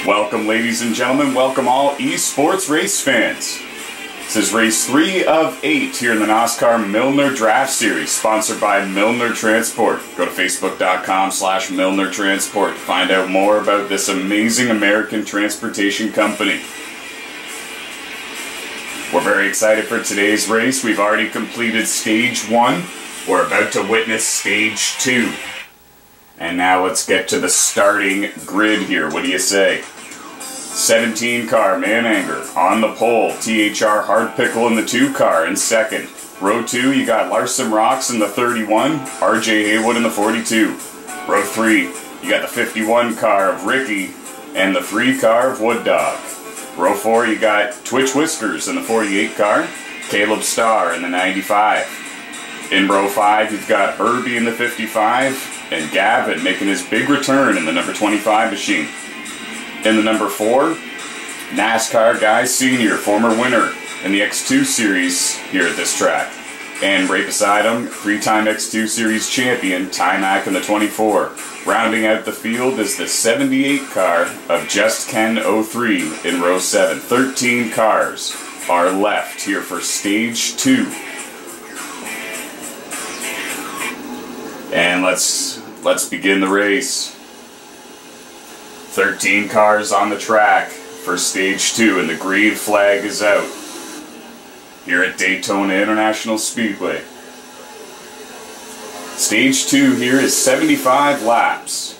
Welcome, ladies and gentlemen. Welcome all esports race fans. This is race 3 of 8 here in the NOSSCAR Milner Draft Series, sponsored by Milner Transport. Go to facebook.com/Milner Transport to find out more about this amazing American transportation company. We're very excited for today's race. We've already completed stage 1. We're about to witness stage 2. And now let's get to the starting grid here. What do you say? 17 car, Mananger on the pole. THR Hard Pickle in the 2 car in second. Row 2, you got Larson Rocks in the 31, RJ Haywood in the 42. Row 3, you got the 51 car of Ricky and the 3 car of Wood Dog. Row 4, you got Twitch Whiskers in the 48 car, Caleb Starr in the 95. In row 5, you've got Herbie in the 55, and Gavin making his big return in the number 25 machine. In the number 4, NASCAR Guy Sr., former winner in the X2 Series here at this track. And right beside him, 3-time X2 Series champion, Ty Mack in the 24. Rounding out the field is the 78 car of Just Ken 03 in row 7. 13 cars are left here for stage 2. And let's begin the race. 13 cars on the track for stage 2, and the green flag is out here at Daytona International Speedway. Stage 2 here is 75 laps.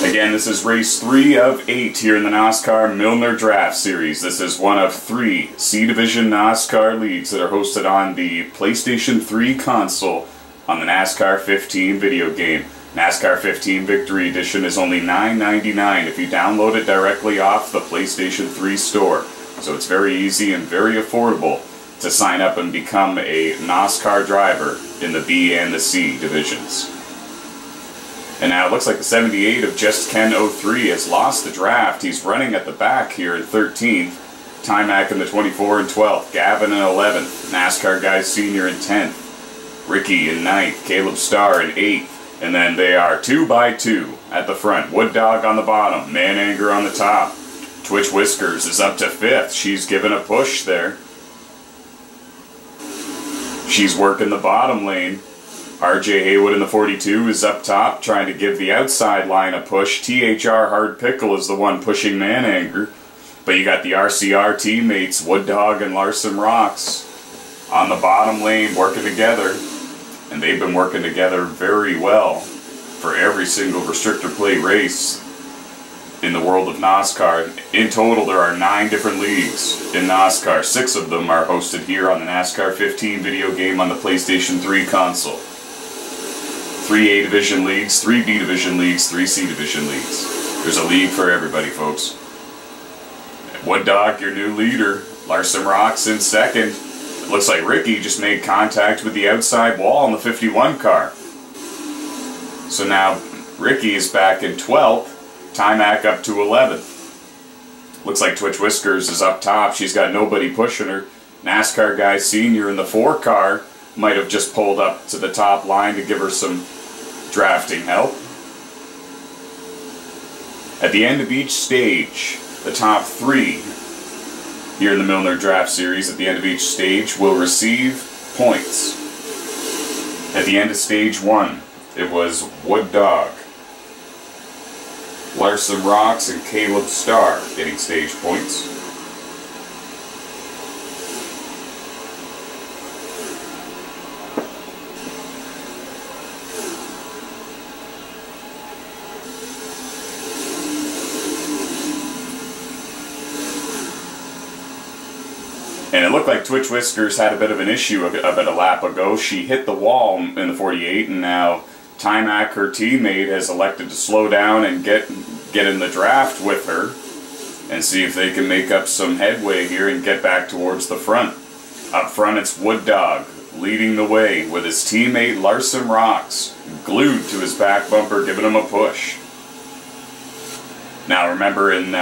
Again, this is race 3 of 8 here in the NOSSCAR Milner Draft Series. This is one of 3 C Division NOSSCAR leagues that are hosted on the PlayStation 3 console on the NASCAR 15 video game. NASCAR 15 Victory Edition is only $9.99 if you download it directly off the PlayStation 3 store. So it's very easy and very affordable to sign up and become a NOSSCAR driver in the B and the C divisions. And now it looks like the 78 of Just Ken 03 has lost the draft. He's running at the back here in 13th. Ty Mack in the 24 and 12th. Gavin in 11th. NASCAR Guy Sr. in 10th. Ricky in 9th. Caleb Starr in 8th. And then they are 2 by 2 at the front. Wood Dog on the bottom. Mananger on the top. Twitch Whiskers is up to 5th. She's given a push there. She's working the bottom lane. RJ Haywood in the 42 is up top, trying to give the outside line a push. THR Hard Pickle is the one pushing Mananger. But you got the RCR teammates, Wood Dog and Larson Rocks, on the bottom lane working together. And they've been working together very well for every single restrictor plate race in the world of NOSSCAR. In total, there are 9 different leagues in NOSSCAR. 6 of them are hosted here on the NASCAR 15 video game on the PlayStation 3 console. 3 A Division leagues, 3 B Division leagues, 3 C Division leagues. There's a league for everybody, folks. Wood Dog, your new leader. Larson Rocks in second. It looks like Ricky just made contact with the outside wall in the 51 car. So now Ricky is back in 12th. Ty Mack up to 11th. Looks like Twitch Whiskers is up top. She's got nobody pushing her. NASCAR Guy Sr. in the 4 car might have just pulled up to the top line to give her some drafting help. At the end of each stage, the top 3 here in the Milner Draft Series, at the end of each stage, will receive points. At the end of stage 1, it was Wood Dog, Larson Rocks, and Caleb Starr getting stage points. And it looked like Twitch Whiskers had a bit of an issue about a lap ago. She hit the wall in the 48, and now Ty Mack, her teammate, has elected to slow down and get in the draft with her and see if they can make up some headway here and get back towards the front. Up front, it's Wood Dog leading the way with his teammate Larson Rocks glued to his back bumper, giving him a push. Now remember, in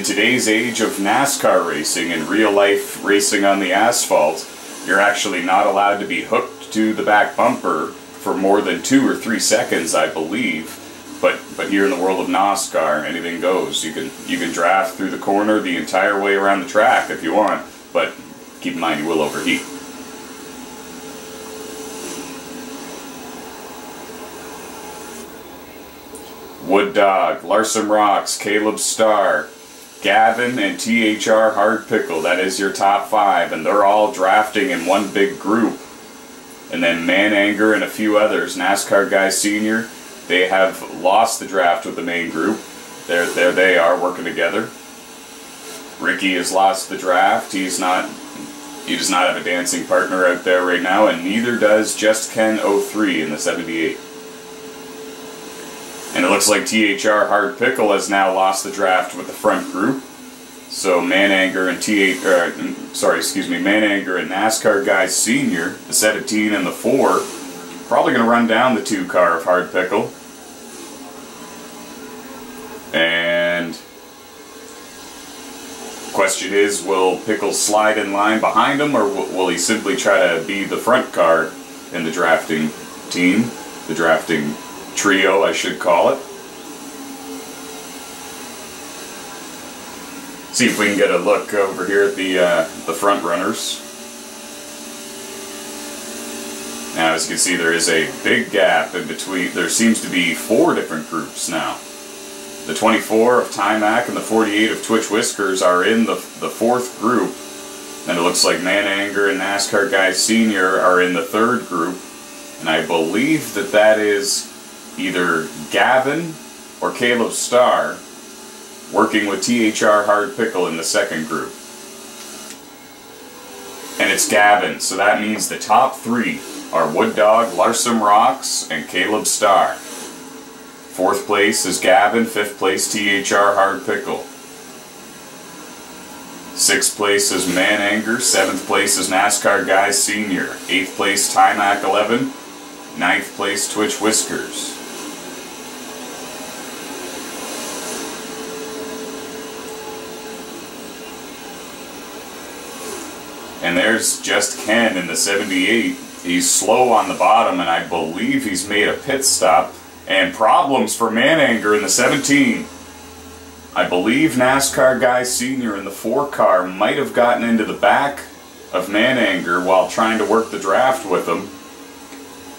today's age of NASCAR racing and real life racing on the asphalt, you're actually not allowed to be hooked to the back bumper for more than 2 or 3 seconds, I believe. But here in the world of NOSSCAR, anything goes. You can draft through the corner the entire way around the track if you want, but keep in mind you will overheat. Wood Dog, Larson Rocks, Caleb Starr, Gavin, and THR Hard Pickle. That is your top 5, and they're all drafting in one big group. And then Man Anger and a few others, NASCAR Guys Senior, they have lost the draft with the main group. There they are working together. Ricky has lost the draft. He does not have a dancing partner out there right now, and neither does Just Ken 03 in the 78. And it looks like THR Hard Pickle has now lost the draft with the front group. So Man Anger and Man Anger and NASCAR Guys Senior, the 17 and the 4, probably going to run down the 2 car of Hard Pickle. And question is, will Pickle slide in line behind him, or will he simply try to be the front car in the drafting team, the drafting trio, I should call it. See if we can get a look over here at the front runners. Now, as you can see, there is a big gap in between. There seems to be 4 different groups now. The 24 of Timac and the 48 of Twitch Whiskers are in the 4th group, and it looks like Man Anger and NASCAR Guys Senior are in the 3rd group, and I believe that is either Gavin or Caleb Starr working with THR Hard Pickle in the 2nd group. And it's Gavin, so that means the top 3 are Wood Dog, Larson Rocks, and Caleb Starr. 4th place is Gavin, 5th place THR Hard Pickle. 6th place is Man Anger, 7th place is NASCAR Guys Senior, 8th place Timac 11, 9th place Twitch Whiskers. And there's Just Ken in the 78. He's slow on the bottom, and I believe he's made a pit stop. And problems for Man Anger in the 17. I believe NASCAR Guys Senior in the 4 car might have gotten into the back of Man Anger while trying to work the draft with him.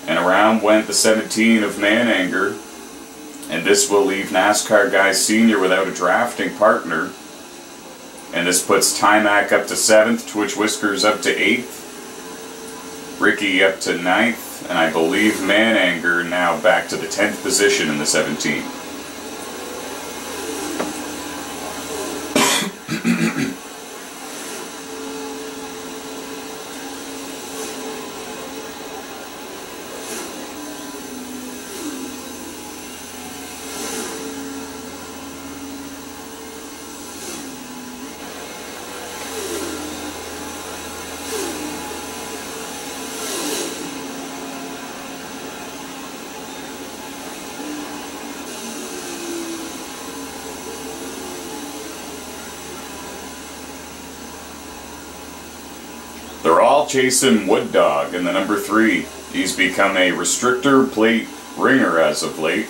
And around went the 17 of Man Anger. And this will leave NASCAR Guys Senior without a drafting partner. And this puts Timac up to 7th, Twitch Whiskers up to 8th, Ricky up to 9th, and I believe Man Anger now back to the 10th position in the 17. They're all chasing Wood Dog in the number 3. He's become a restrictor plate ringer as of late.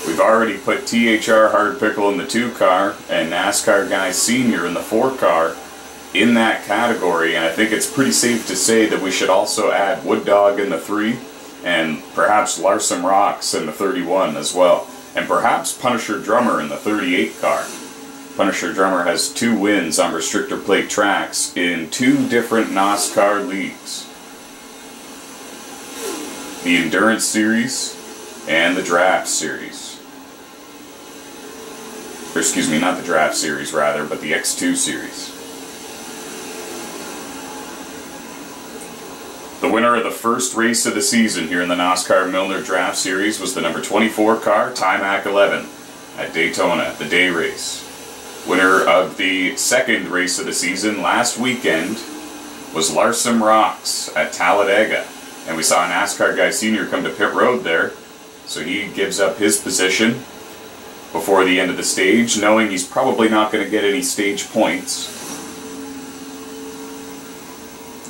We've already put THR Hard Pickle in the 2 car and NASCAR Guys Senior in the 4 car in that category, and I think it's pretty safe to say that we should also add Wood Dog in the 3 and perhaps Larson Rocks in the 31 as well, and perhaps Punisher Drummer in the 38 car. Punisher Drummer has 2 wins on restrictor plate tracks in 2 different NOSSCAR leagues. The Endurance Series and the Draft Series. Or excuse me, not the Draft Series rather, but the X2 Series. The winner of the first race of the season here in the NOSSCAR Milner Draft Series was the number 24 car, Timac 11, at Daytona, the day race. Winner of the second race of the season last weekend was Larson Rocks at Talladega. And we saw NASCAR Guy Senior come to pit road there, so he gives up his position. before the end of the stage, knowing he's probably not going to get any stage points.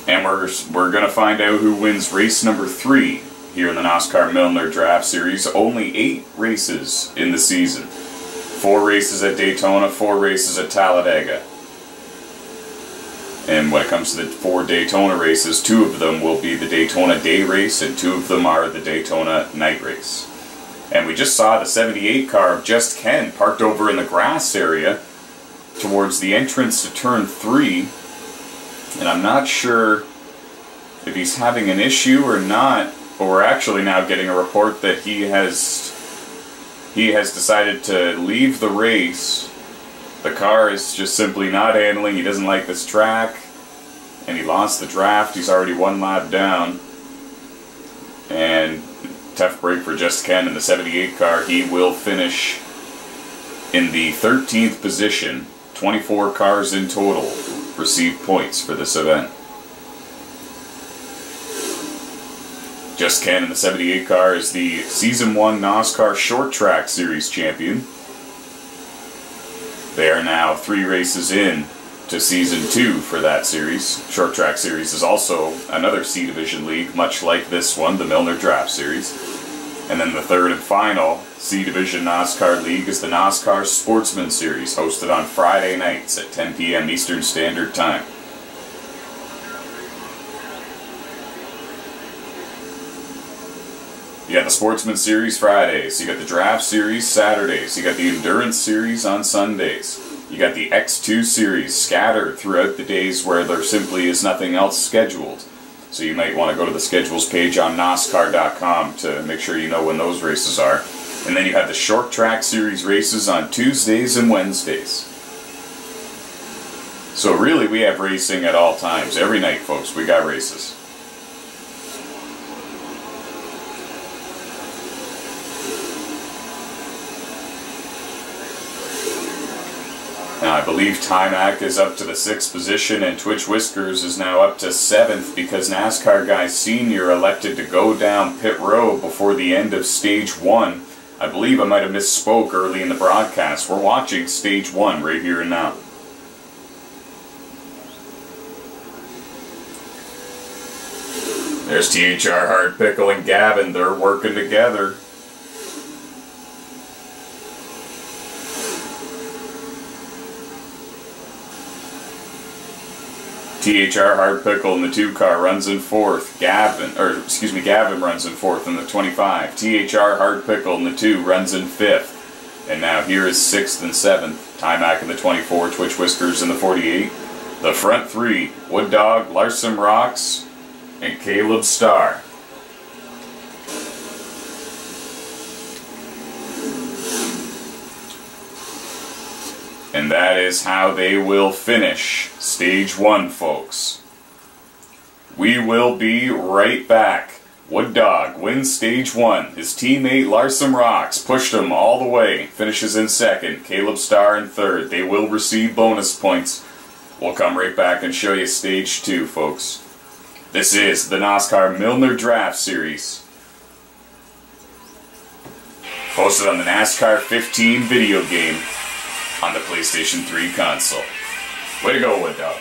And we're going to find out who wins race number 3 here in the NOSSCAR Milner Draft Series. Only 8 races in the season. 4 races at Daytona, 4 races at Talladega. And when it comes to the 4 Daytona races, 2 of them will be the Daytona day race and 2 of them are the Daytona night race. And we just saw the 78 car of Just Ken parked over in the grass area towards the entrance to turn 3. And I'm not sure if he's having an issue or not, but we're actually now getting a report that he has decided to leave the race. The car is just simply not handling. He doesn't like this track, and he lost the draft. He's already 1 lap down. And tough break for Just Ken in the 78 car. He will finish in the 13th position. 24 cars in total receive points for this event. Just Ken in the 78 car is the Season 1 NOSSCAR Short Track Series champion. They are now 3 races in to Season 2 for that series. Short Track Series is also another C Division league, much like this one, the Milner Draft Series. And then the third and final C Division NOSSCAR league is the NOSSCAR Sportsman Series, hosted on Friday nights at 10 p.m. Eastern Standard Time. You got the Sportsman Series Fridays, you got the Draft Series Saturdays, you got the Endurance Series on Sundays, you got the X2 Series scattered throughout the days where there simply is nothing else scheduled. So you might want to go to the schedules page on NOSSCAR.com to make sure you know when those races are. And then you have the Short Track Series races on Tuesdays and Wednesdays. So really we have racing at all times. Every night, folks, we got races. Now I believe Timac is up to the 6th position and Twitch Whiskers is now up to 7th because NASCAR Guy Sr. elected to go down pit road before the end of Stage 1. I believe I might have misspoke early in the broadcast. We're watching Stage 1 right here and now. There's THR Hard Pickle and Gavin. They're working together. THR Hard Pickle in the 2 car runs in 4th. Gavin runs in 4th in the 25. THR Hard Pickle in the 2 runs in 5th. And now here is 6th and 7th. Timac in the 24, Twitch Whiskers in the 48. The front 3, Wood Dog, Larson Rocks, and Caleb Starr. And that is how they will finish Stage 1, folks. We will be right back. Wood Dog wins Stage 1. His teammate Larson Rocks pushed him all the way. Finishes in 2nd. Caleb Starr in 3rd. They will receive bonus points. We'll come right back and show you Stage 2, folks. This is the NOSSCAR Milner Draft Series, hosted on the NASCAR 15 video game on the PlayStation 3 console. Way to go, Wood Dog.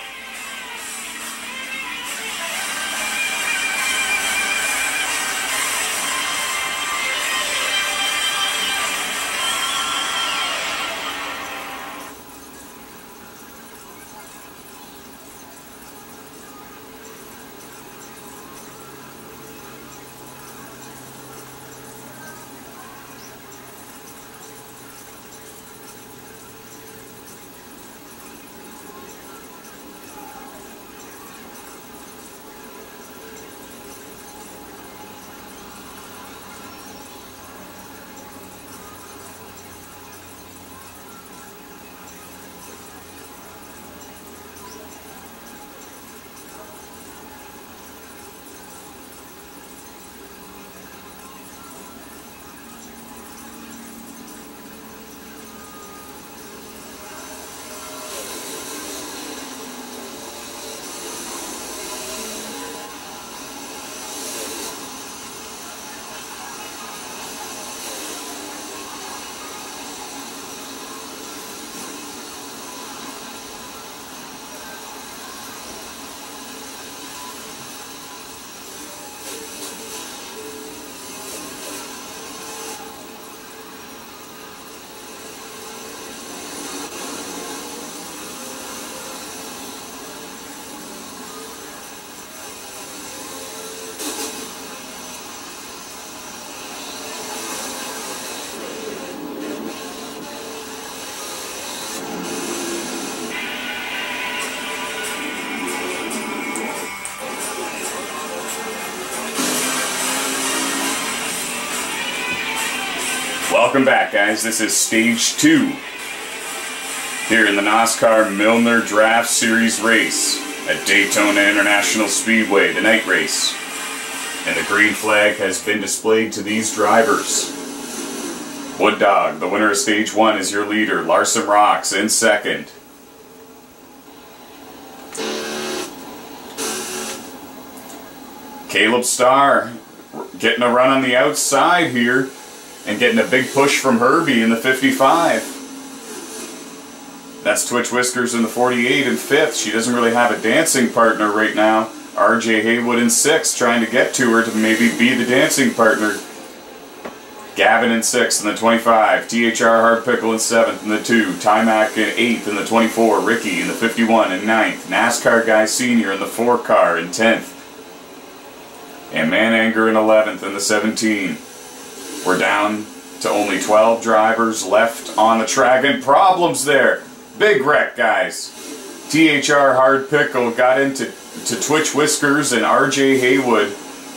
Welcome back, guys. This is Stage 2 here in the NOSSCAR Milner Draft Series race at Daytona International Speedway, the night race. And the green flag has been displayed to these drivers. Wood Dog, the winner of Stage 1, is your leader. Larson Rocks in second. Caleb Starr getting a run on the outside here and getting a big push from Herbie in the 55. That's Twitch Whiskers in the 48 in 5th. She doesn't really have a dancing partner right now. RJ Haywood in 6th, trying to get to her to maybe be the dancing partner. Gavin in 6th in the 25. THR Hard Pickle in 7th in the 2. Timac in 8th in the 24. Ricky in the 51 in 9th. NASCAR Guy Sr. in the 4 car in 10th. And Mananger in 11th in the 17. We're down to only 12 drivers left on the track, and problems there. Big wreck, guys. THR Hard Pickle got into Twitch Whiskers and RJ Haywood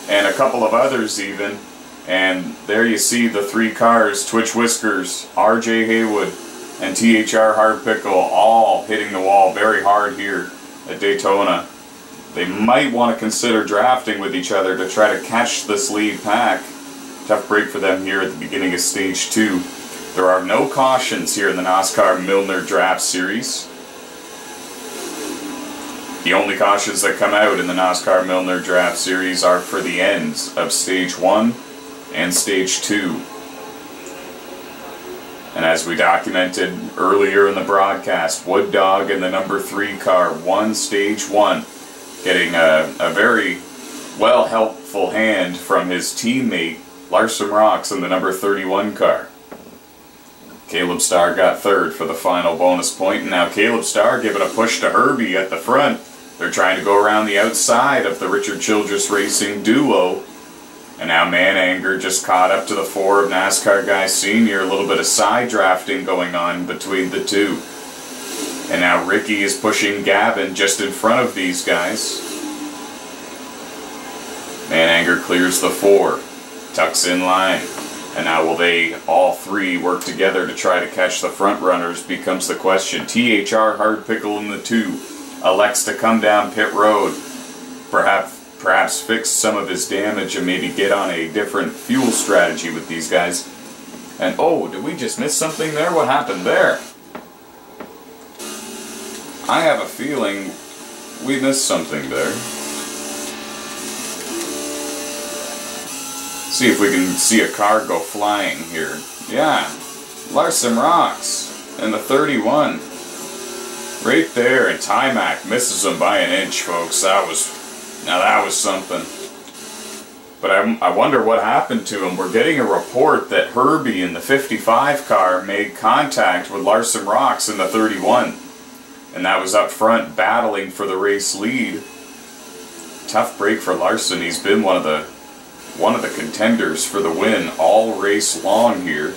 and a couple of others even. And there you see the 3 cars, Twitch Whiskers, RJ Haywood, and THR Hard Pickle, all hitting the wall very hard here at Daytona. They might want to consider drafting with each other to try to catch this lead pack. Tough break for them here at the beginning of Stage 2. There are no cautions here in the NOSSCAR Milner Draft Series. The only cautions that come out in the NOSSCAR Milner Draft Series are for the ends of Stage 1 and Stage 2. And as we documented earlier in the broadcast, Wood Dog in the number 3 car won Stage 1, getting a very well helpful hand from his teammate Larson Rocks in the number 31 car. Caleb Starr got 3rd for the final bonus point, and now Caleb Starr giving a push to Herbie at the front. They're trying to go around the outside of the Richard Childress Racing duo. And now Mananger just caught up to the 4 of NASCAR Guy Sr. A little bit of side drafting going on between the 2. And now Ricky is pushing Gavin just in front of these guys. Mananger clears the 4, tucks in line. And now will they all 3 work together to try to catch the front runners becomes the question. THR Hard Pickle in the 2 elects to come down pit road. Perhaps fix some of his damage and maybe get on a different fuel strategy with these guys. And oh, did we just miss something there? What happened there? I have a feeling we missed something there. See if we can see a car go flying here. Yeah, Larson Rocks in the 31. Right there, and Timac misses him by an inch, folks. That was something. But I wonder what happened to him. We're getting a report that Herbie in the 55 car made contact with Larson Rocks in the 31. And that was up front battling for the race lead. Tough break for Larson. He's been one of the contenders for the win all race long here.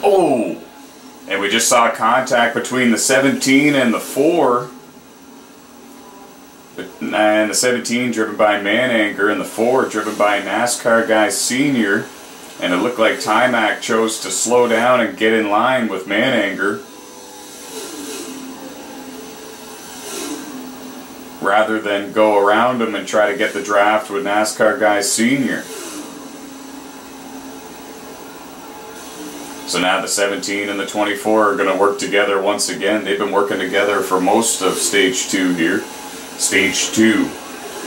Oh! And we just saw contact between the 17 and the 4. And the 17 driven by Mananger and the 4 driven by NASCAR Guy Sr. And it looked like Timac chose to slow down and get in line with Mananger rather than go around him and try to get the draft with NASCAR Guy Sr. So now the 17 and the 24 are going to work together once again. They've been working together for most of Stage 2 here. Stage 2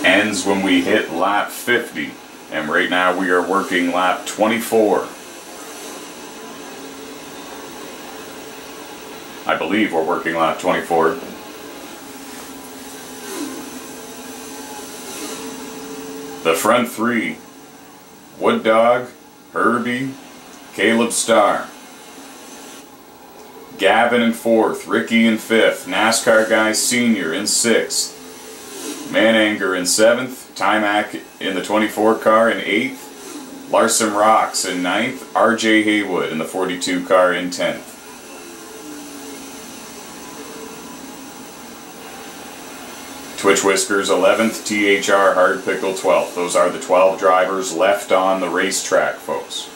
ends when we hit lap 50. And right now we are working lap 24. I believe we're working lap 24. The front three: Wood Dog, Herbie, Caleb Starr. Gavin in fourth, Ricky in fifth, NASCAR Guy Sr. in sixth, Mananger in seventh, Timac in the 24 car in eighth, Larson Rocks in ninth, RJ Haywood in the 42 car in 10th. Twitch Whiskers 11th, THR Hard Pickle 12th. Those are the 12 drivers left on the racetrack, folks.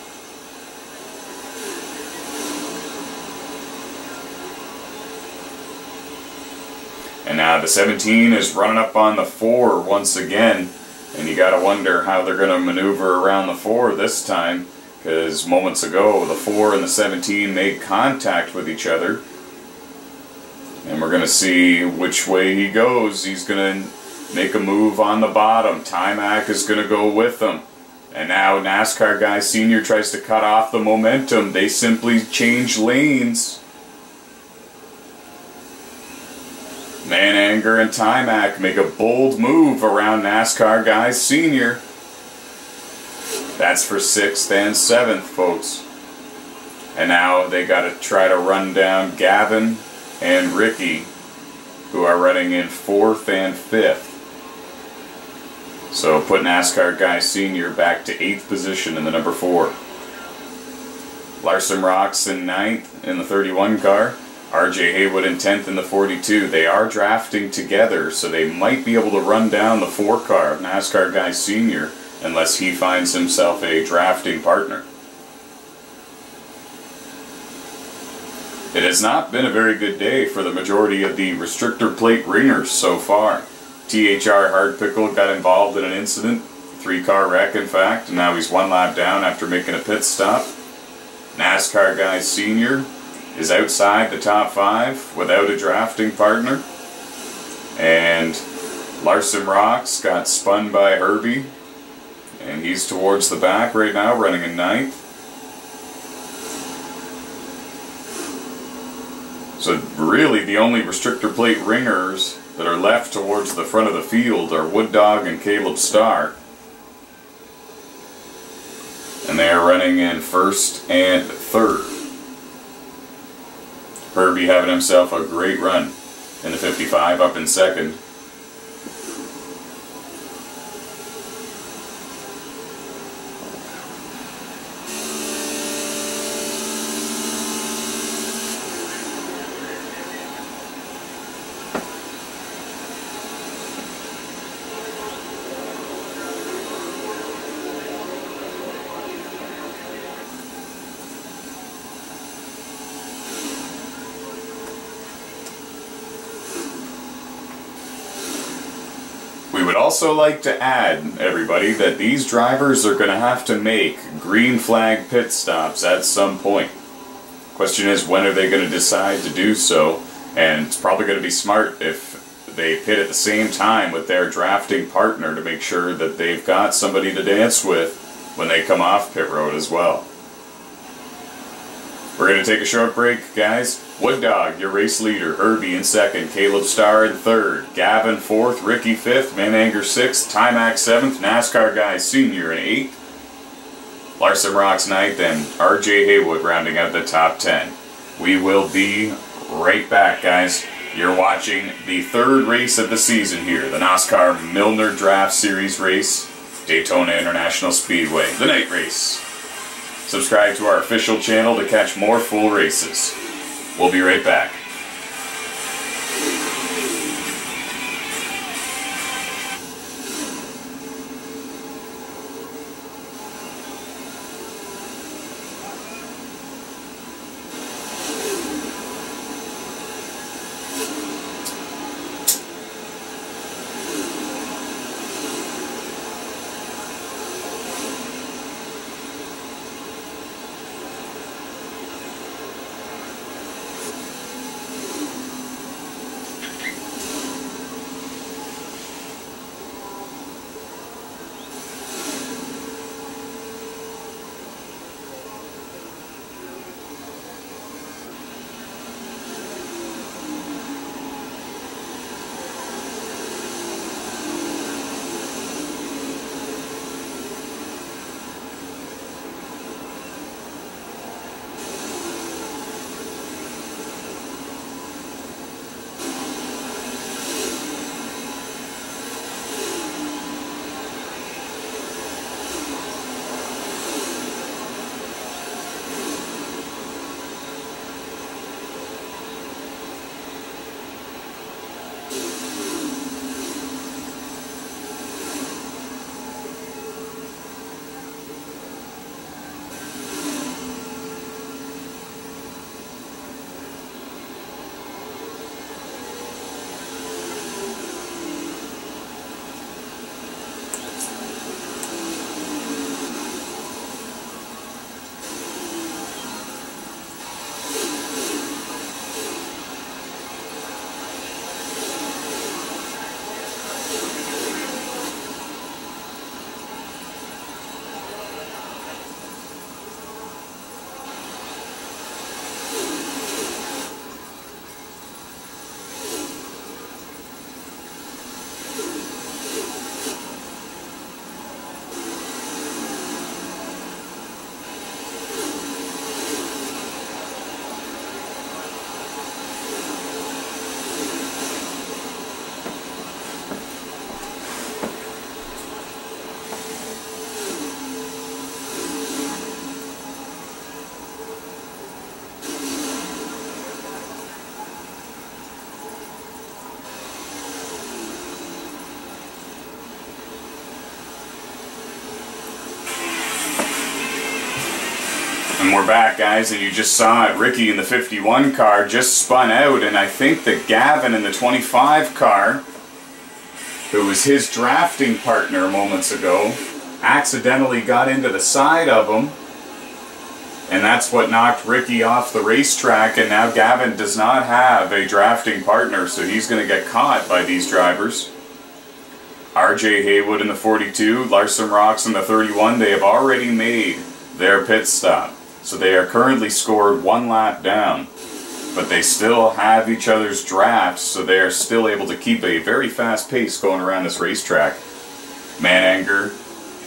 And now the 17 is running up on the 4 once again. And you gotta wonder how they're gonna maneuver around the 4 this time, because moments ago the 4 and the 17 made contact with each other. And we're going to see which way he goes. He's going to make a move on the bottom. Timac is going to go with him. And now NASCAR Guy Sr. tries to cut off the momentum. They simply change lanes. Mananger and Timac make a bold move around NASCAR Guy Sr. That's for 6th and 7th, folks. And now they got to try to run down Gavin and Ricky, who are running in 4th and 5th. So put NASCAR Guy Sr. back to 8th position in the number 4. Larson Rocks in 9th in the 31 car. RJ Haywood in 10th in the 42. They are drafting together, so they might be able to run down the 4 car of NASCAR Guy Sr. unless he finds himself a drafting partner. It has not been a very good day for the majority of the restrictor plate ringers so far. THR Hard Pickle got involved in an incident, 3-car wreck in fact, and now he's 1 lap down after making a pit stop. NASCAR Guy Sr. is outside the top 5 without a drafting partner. And Larson Rocks got spun by Herbie, and he's towards the back right now, running in 9th. So really the only restrictor plate ringers that are left towards the front of the field are Wood Dog and Caleb Starr. And they are running in 1st and 3rd. Herbie having himself a great run in the 55, up in 2nd. We would also like to add, everybody, that these drivers are going to have to make green flag pit stops at some point. Question is, when are they going to decide to do so? And it's probably going to be smart if they pit at the same time with their drafting partner to make sure that they've got somebody to dance with when they come off pit road as well. We're going to take a short break, guys. Wood Dog, your race leader. Herbie in 2nd. Caleb Starr in 3rd. Gavin 4th. Ricky 5th. Mananger 6th. Timac 7th. NASCAR Guy Sr. in 8th. Larson Rocks 9th. And RJ Haywood rounding out the top 10. We will be right back, guys. You're watching the 3rd race of the season here. The NOSSCAR Milner Draft Series race. Daytona International Speedway. The night race. Subscribe to our official channel to catch more full races. We'll be right back. we're back, guys, and you just saw it. Ricky in the 51 car just spun out, and I think that Gavin in the 25 car, who was his drafting partner moments ago, accidentally got into the side of him, and that's what knocked Ricky off the racetrack, and now Gavin does not have a drafting partner, so he's going to get caught by these drivers. RJ Haywood in the 42, Larson Rocks in the 31, they have already made their pit stop. So they are currently scored 1 lap down, but they still have each other's drafts, so they are still able to keep a very fast pace going around this racetrack. Mananger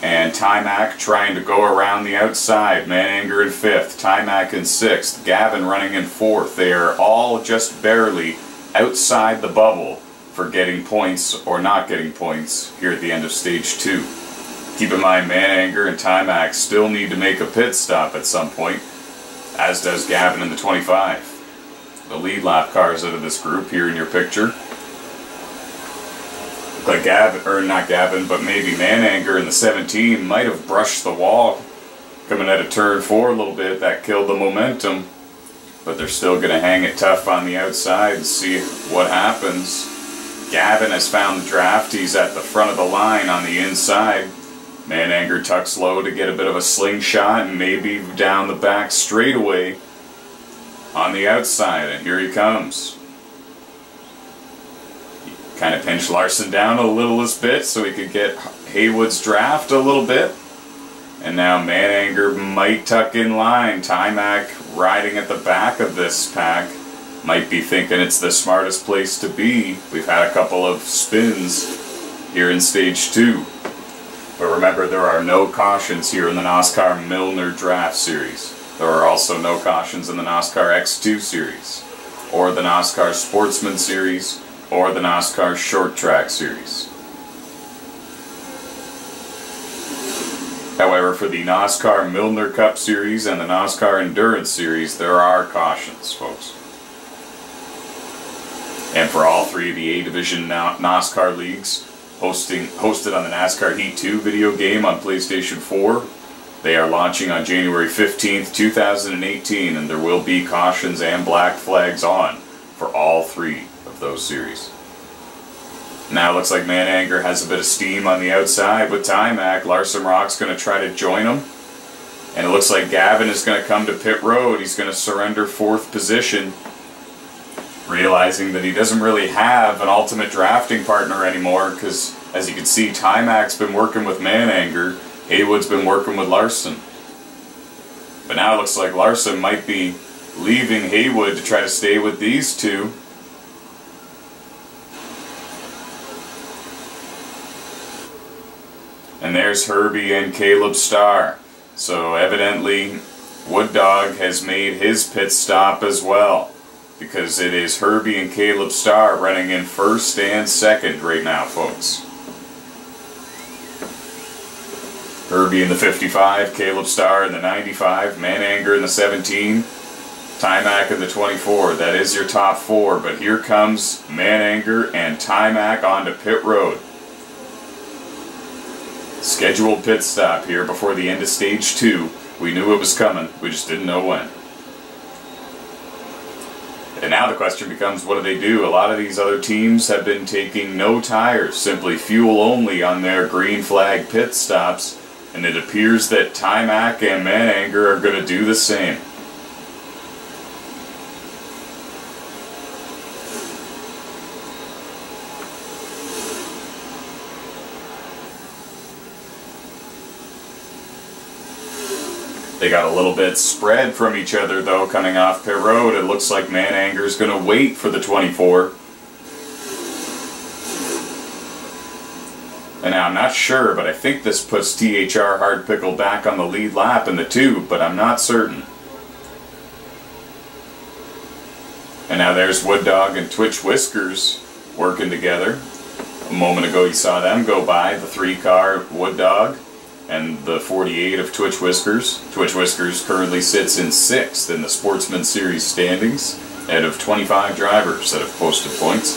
and Timac trying to go around the outside. Mananger in 5th, Timac in 6th, Gavin running in 4th. They are all just barely outside the bubble for getting points or not getting points here at the end of stage 2. Keep in mind, Mananger and Timac still need to make a pit stop at some point, as does Gavin in the 25. The lead lap cars out of this group here in your picture. Look like Gavin, or not Gavin, but maybe Mananger in the 17 might have brushed the wall coming out of turn 4 a little bit. That killed the momentum, but they're still going to hang it tough on the outside and see what happens. Gavin has found the draft. He's at the front of the line on the inside. Mananger tucks low to get a bit of a slingshot and maybe down the back straightaway on the outside, and here he comes. He kind of pinched Larson down a littlest bit so he could get Haywood's draft a little bit, and now Mananger might tuck in line. Timac riding at the back of this pack might be thinking it's the smartest place to be. We've had a couple of spins here in stage 2. But remember, there are no cautions here in the NOSSCAR Milner Draft Series. There are also no cautions in the NOSSCAR X2 Series, or the NOSSCAR Sportsman Series, or the NOSSCAR Short Track Series. However, for the NOSSCAR Milner Cup Series and the NOSSCAR Endurance Series, there are cautions, folks. And for all 3 of the A Division NOSSCAR leagues, hosted on the NASCAR Heat 2 video game on PlayStation 4. They are launching on January 15th, 2018, and there will be cautions and black flags on for all 3 of those series. Now it looks like Mananger has a bit of steam on the outside with Timac. Larson Rock's going to try to join him. And it looks like Gavin is going to come to pit road. He's going to surrender 4th position, realizing that he doesn't really have an ultimate drafting partner anymore, because as you can see, Timac's been working with Mananger, Haywood's been working with Larson. But now it looks like Larson might be leaving Haywood to try to stay with these 2. And there's Herbie and Caleb Starr. So evidently Wood Dog has made his pit stop as well, because it is Herbie and Caleb Starr running in 1st and 2nd right now, folks. Herbie in the 55, Caleb Starr in the 95, Mananger in the 17, Timac in the 24. That is your top 4, but here comes Mananger and Timac onto pit road. Scheduled pit stop here before the end of stage 2. We knew it was coming, we just didn't know when. And now the question becomes, what do? A lot of these other teams have been taking no tires, simply fuel only on their green flag pit stops, and it appears that Timac and Mananger are going to do the same. They got a little bit spread from each other, though, coming off pit road. It looks like Mananger's going to wait for the 24. And now I'm not sure, but I think this puts THR Hard Pickle back on the lead lap in the 2, but I'm not certain. And now there's Wood Dog and Twitch Whiskers working together. A moment ago you saw them go by, the 3-car Wood Dog and the 48 of Twitch Whiskers. Twitch Whiskers currently sits in 6th in the Sportsman Series standings out of 25 drivers that have posted points.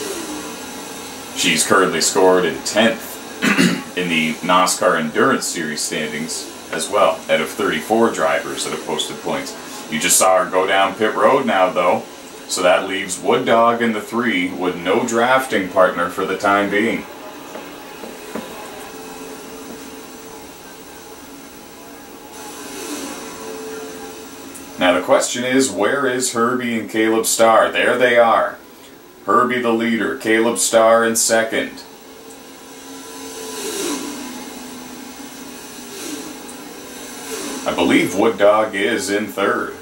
She's currently scored in 10th in the NOSSCAR Endurance Series standings as well, out of 34 drivers that have posted points. You just saw her go down pit road now, though. So that leaves Wood Dog in the 3 with no drafting partner for the time being. Now the question is, where is Herbie and Caleb Starr? There they are. Herbie the leader, Caleb Starr in second. I believe Wood Dog is in third.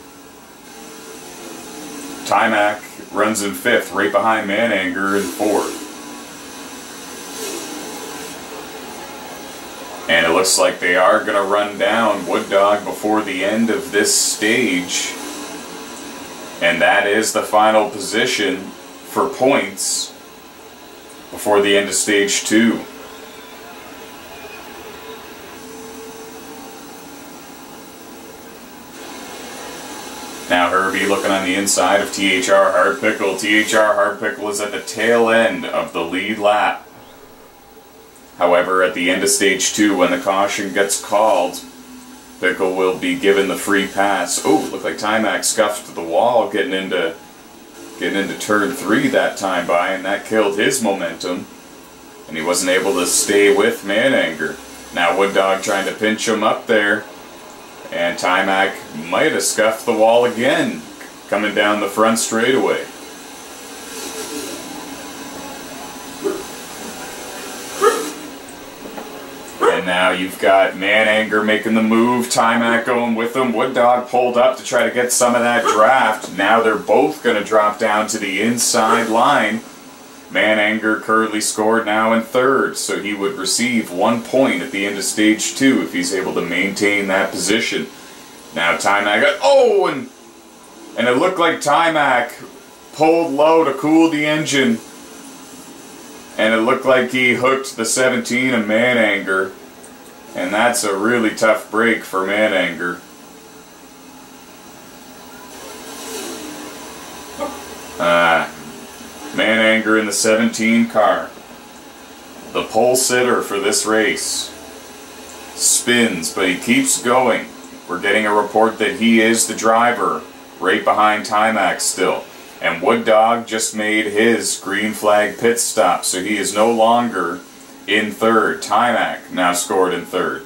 Timac runs in 5th, right behind Mananger in 4th. And it looks like they are going to run down Wood Dog before the end of this stage. And that is the final position for points before the end of stage 2. Now Herbie looking on the inside of THR Hard Pickle. THR Hard Pickle is at the tail end of the lead lap. However, at the end of stage 2, when the caution gets called, Pickle will be given the free pass. Oh, looked like Timac scuffed the wall getting into turn 3 that time by, and that killed his momentum. And he wasn't able to stay with Mananger. Now Wood Dog trying to pinch him up there. And Timac might have scuffed the wall again, coming down the front straightaway. And now you've got Mananger making the move, Timac going with him. Wood Dog pulled up to try to get some of that draft. Now they're both going to drop down to the inside line. Mananger currently scored now in 3rd, so he would receive 1 point at the end of stage 2 if he's able to maintain that position. Now Timac got, oh, and it looked like Timac pulled low to cool the engine, and it looked like he hooked the 17 of Mananger, and that's a really tough break for Mananger. Mananger in the 17 car. The pole sitter for this race. Spins, but he keeps going. We're getting a report that he is the driver, right behind Timac still. And Wood Dog just made his green flag pit stop, so he is no longer in 3rd. Timac now scored in 3rd.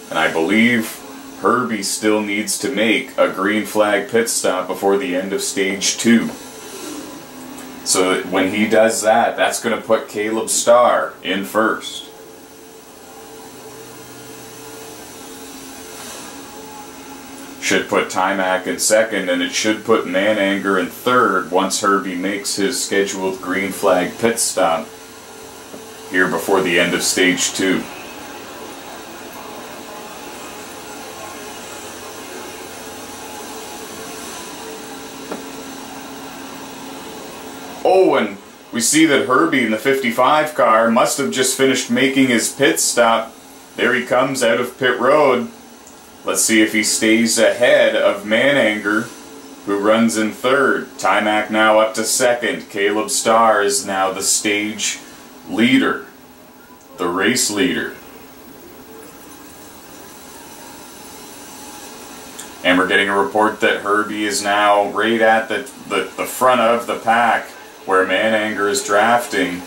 And I believe Herbie still needs to make a green flag pit stop before the end of stage 2. So when he does that, that's going to put Caleb Starr in 1st. Should put Timac in 2nd, and it should put Mananger in 3rd once Herbie makes his scheduled green flag pit stop here before the end of stage 2. Oh, and we see that Herbie in the 55 car must have just finished making his pit stop. There he comes out of pit road. Let's see if he stays ahead of Mananger, who runs in 3rd. Timac now up to 2nd. Caleb Starr is now the stage leader, the race leader. And we're getting a report that Herbie is now right at the front of the pack where Mananger is drafting.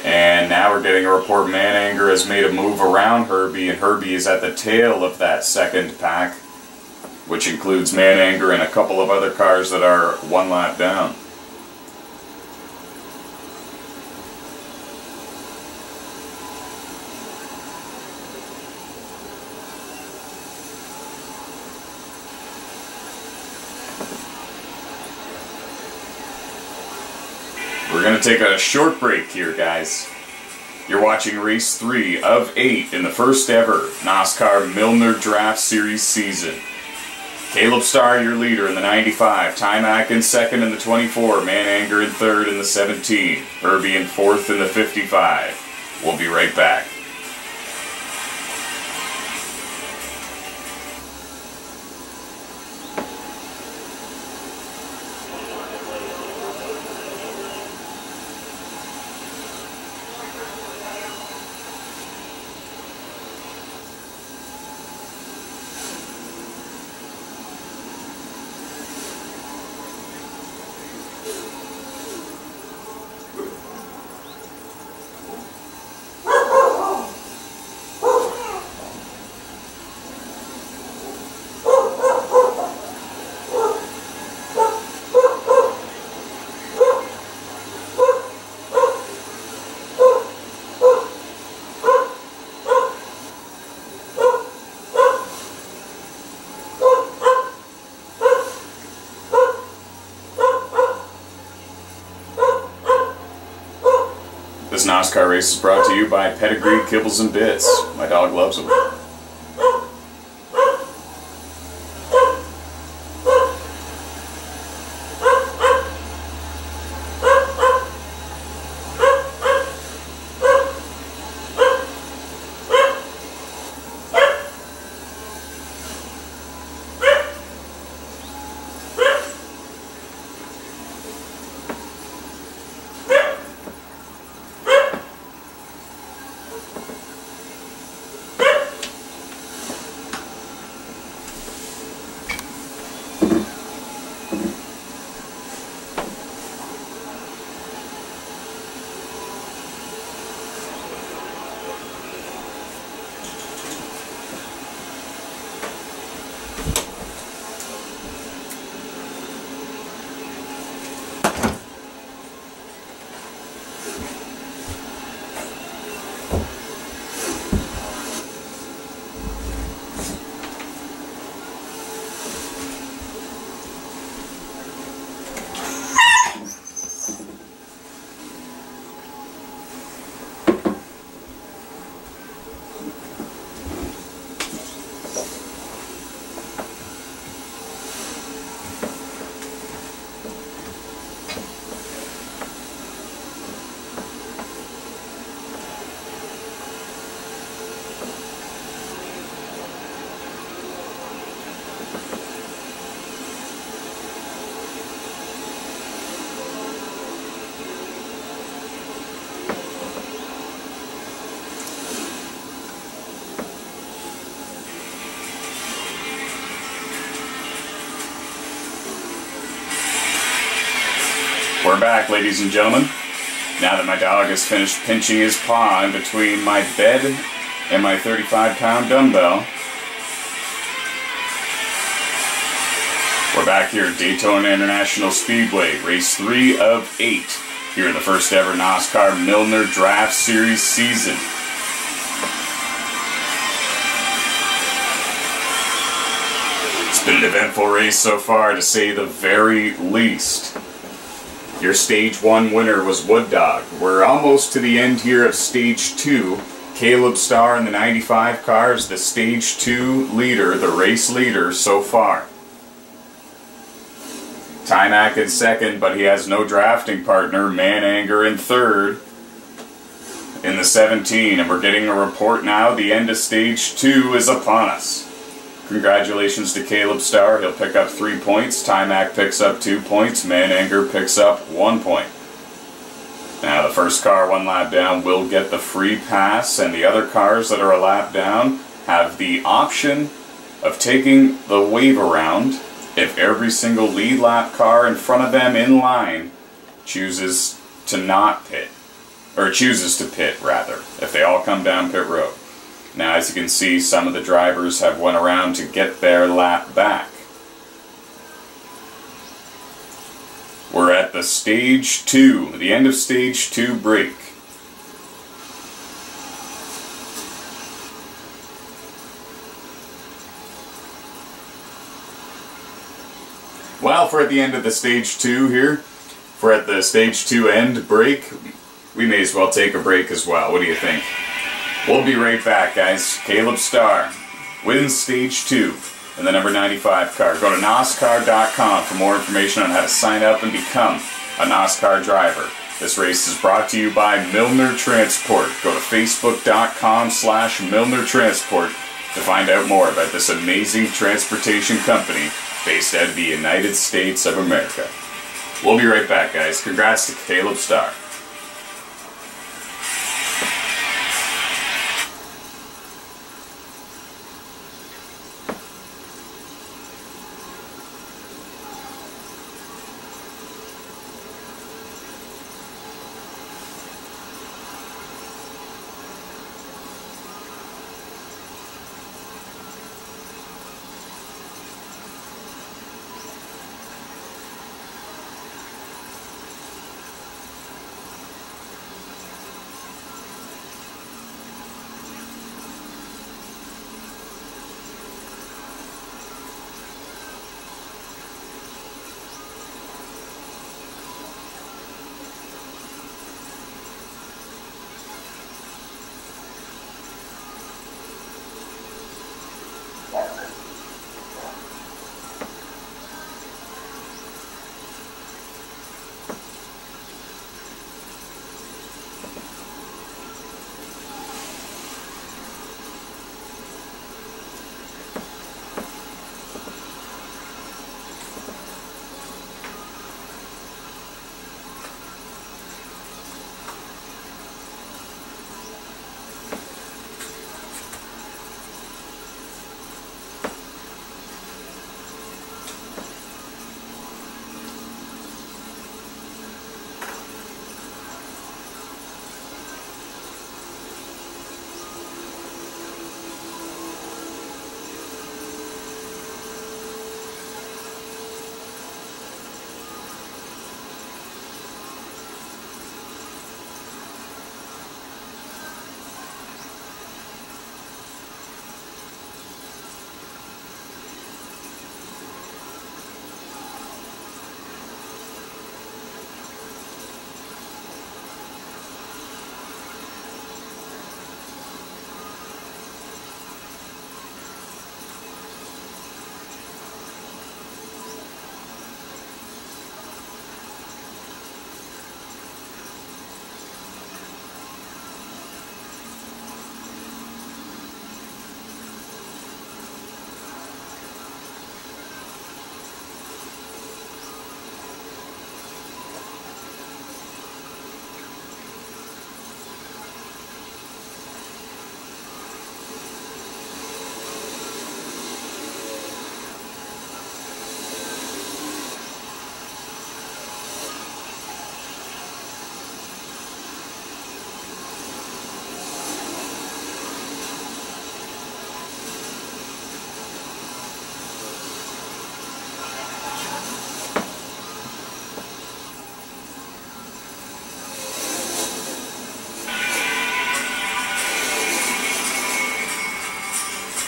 And now we're getting a report Mananger has made a move around Herbie, and Herbie is at the tail of that 2nd pack, which includes Mananger and a couple of other cars that are 1 lap down. We're going to take a short break here, guys. You're watching race 3 of 8 in the first ever NOSSCAR Milner Draft Series season. Caleb Starr, your leader in the 95. Timac in 2nd in the 24. Mananger in 3rd in the 17. Herbie in 4th in the 55. We'll be right back. This NOSSCAR race is brought to you by Pedigree Kibbles and Bits. My dog loves them. We're back, ladies and gentlemen. Now that my dog has finished pinching his paw in between my bed and my 35-pound dumbbell, we're back here at Daytona International Speedway, race 3 of 8, here in the first ever NOSSCAR Milner Draft Series season. It's been an eventful race so far, to say the very least. Your Stage 1 winner was Wood Dog. We're almost to the end here of Stage 2. Caleb Starr in the 95 car is the Stage 2 leader, the race leader so far. Timac in second, but he has no drafting partner. Mananger in third in the 17. And we're getting a report now. The end of Stage 2 is upon us. Congratulations to Caleb Starr. He'll pick up 3 points. Timac picks up 2 points. Mananger picks up 1 point. Now the first car 1 lap down will get the free pass, and the other cars that are a lap down have the option of taking the wave around if every single lead lap car in front of them in line chooses to not pit. Or chooses to pit, rather, if they all come down pit road. Now, as you can see, some of the drivers have went around to get their lap back. We're at the Stage 2, the end of Stage 2 break. Well, if we're at the end of the Stage 2 here, if we're at the Stage 2 end break, we may as well take a break as well. What do you think? We'll be right back, guys. Caleb Starr wins Stage 2 in the number 95 car. Go to NOSSCAR.com for more information on how to sign up and become a NOSSCAR driver. This race is brought to you by Milner Transport. Go to Facebook.com/Milner Transport to find out more about this amazing transportation company based out of the United States of America. We'll be right back, guys. Congrats to Caleb Starr.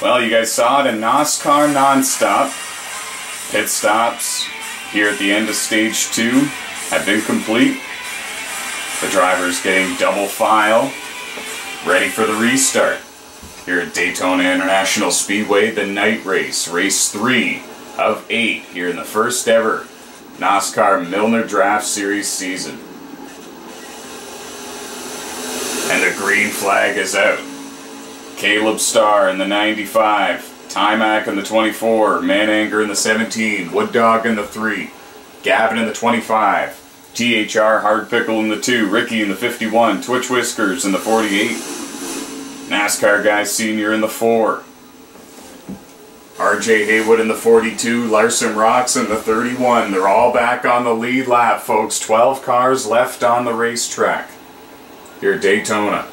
Well, you guys saw it in NOSSCAR nonstop. Pit stops here at the end of stage 2 have been complete. The drivers getting double file, ready for the restart. Here at Daytona International Speedway, the night race, race 3 of 8 here in the first ever NOSSCAR Milner Draft Series season. And the green flag is out. Caleb Starr in the 95, Timac in the 24, Mananger in the 17, Wood Dog in the 3, Gavin in the 25, THR Hard Pickle in the 2, Ricky in the 51, Twitch Whiskers in the 48, NASCAR Guy Sr. in the 4, RJ Haywood in the 42, Larson Rocks in the 31. They're all back on the lead lap, folks. 12 cars left on the racetrack here at Daytona.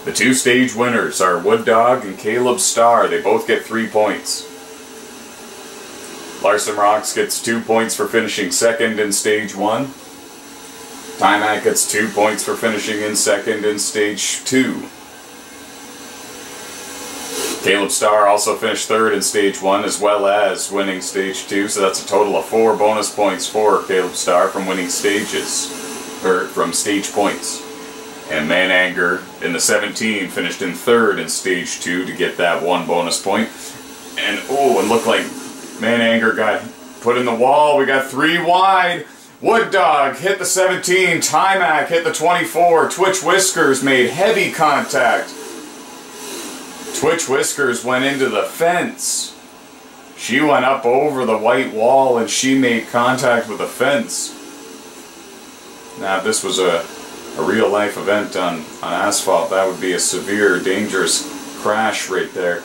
The 2 stage winners are Wood Dog and Caleb Starr. They both get 3 points. Larson Rocks gets 2 points for finishing second in stage 1. Timac gets 2 points for finishing in second in stage 2. Caleb Starr also finished third in stage 1 as well as winning stage 2, so that's a total of 4 bonus points for Caleb Starr from winning stages, or from stage points. And Mananger in the 17 finished in third in stage 2 to get that 1 bonus point. And oh, it looked like Mananger got put in the wall. We got 3 wide. Wood Dog hit the 17. Timac hit the 24. Twitch Whiskers made heavy contact. Twitch Whiskers went into the fence. She went up over the white wall and she made contact with the fence. Now, if this was a real life event on asphalt, that would be a severe, dangerous crash right there.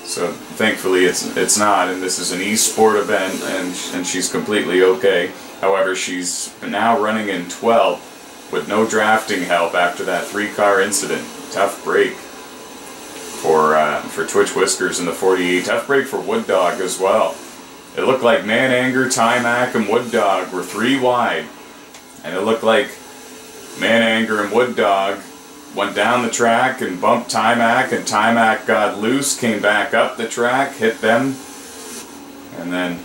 So thankfully it's not, and this is an e-sport event, and she's completely okay. However, she's now running in 12th with no drafting help after that 3-car incident. Tough break for Twitch Whiskers in the 48. Tough break for Wood Dog as well. It looked like Mananger, Timac, and Wood Dog were 3 wide, and it looked like Mananger and Wood Dog went down the track and bumped Timac, and Timac got loose, came back up the track, hit them, and then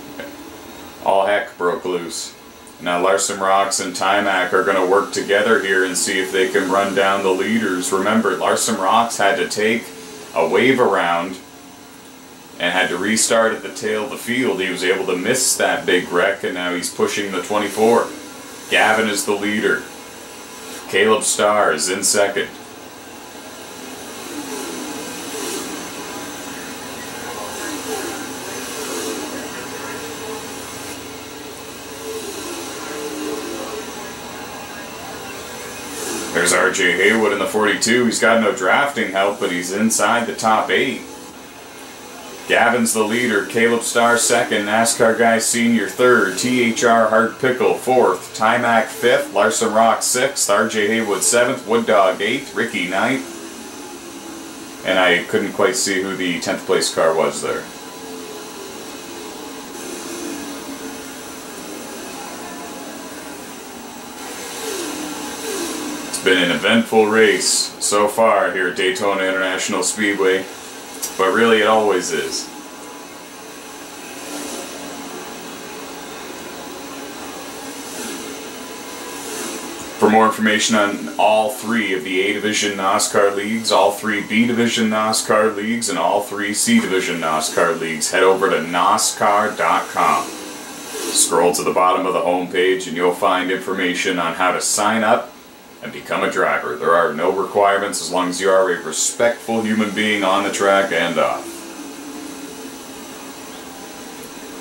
all heck broke loose. Now Larson Rocks and Timac are going to work together here and see if they can run down the leaders. Remember, Larson Rocks had to take a wave around and had to restart at the tail of the field. He was able to miss that big wreck, and now he's pushing the 24. Gavin is the leader. Caleb Starr is in second. There's RJ Haywood in the 42. He's got no drafting help, but he's inside the top 8. Gavin's the leader, Caleb Starr second, NASCAR Guy Sr. third, THR Hard Pickle fourth, Timac fifth, Larson Rock sixth, RJ Haywood seventh, Wood Dog eighth, Ricky ninth, and I couldn't quite see who the 10th place car was there. It's been an eventful race so far here at Daytona International Speedway. But really, it always is. For more information on all 3 of the A Division NOSSCAR leagues, all 3 B Division NOSSCAR leagues, and all 3 C Division NOSSCAR leagues, head over to NOSSCAR.com. Scroll to the bottom of the homepage and you'll find information on how to sign up and become a driver. There are no requirements as long as you are a respectful human being on the track and off.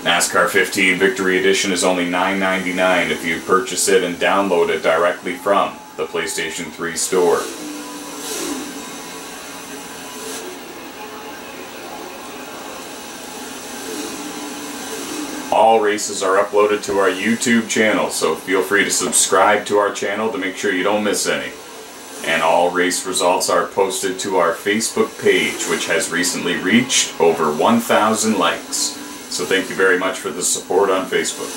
NASCAR 15 Victory Edition is only $9.99 if you purchase it and download it directly from the PlayStation 3 store. All races are uploaded to our YouTube channel, so feel free to subscribe to our channel to make sure you don't miss any. And all race results are posted to our Facebook page, which has recently reached over 1,000 likes. So thank you very much for the support on Facebook.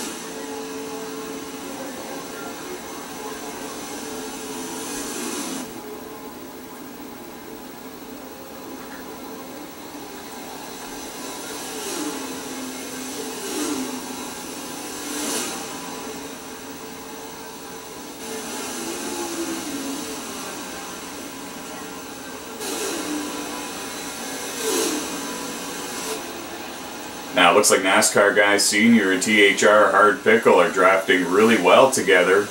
Now it looks like NASCAR Guy Senior and THR Hard Pickle are drafting really well together,